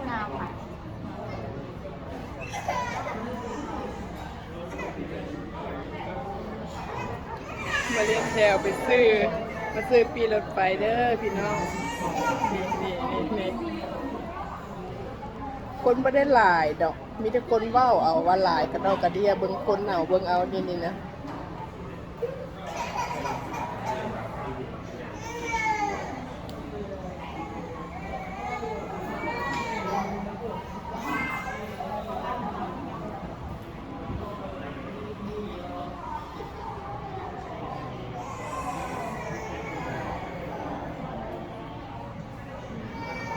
งามค่ะมาเรียกแถวไปซื้อมาซื้อปีรถไฟเด้อพี่น้องนี่คนไม่ได้หลายดอกมีแต่คนเว้าเอาว่าหลายกระดอกกระเดียเบิ่งคนเอาเบิ่งเอานี่นะ